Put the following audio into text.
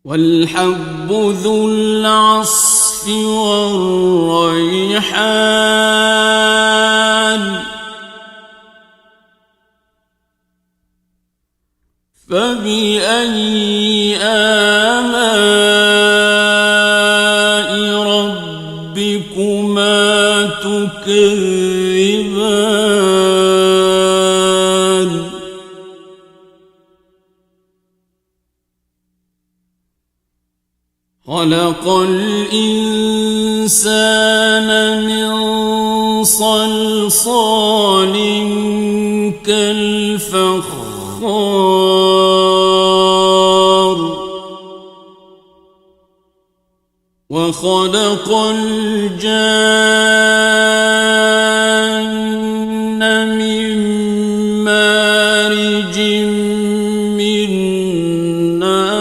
والحب ذو العصف والريحان فبأي آلاء ربكما تكذبان خلق الإنسان من صلصال كالفخار وخلق الجان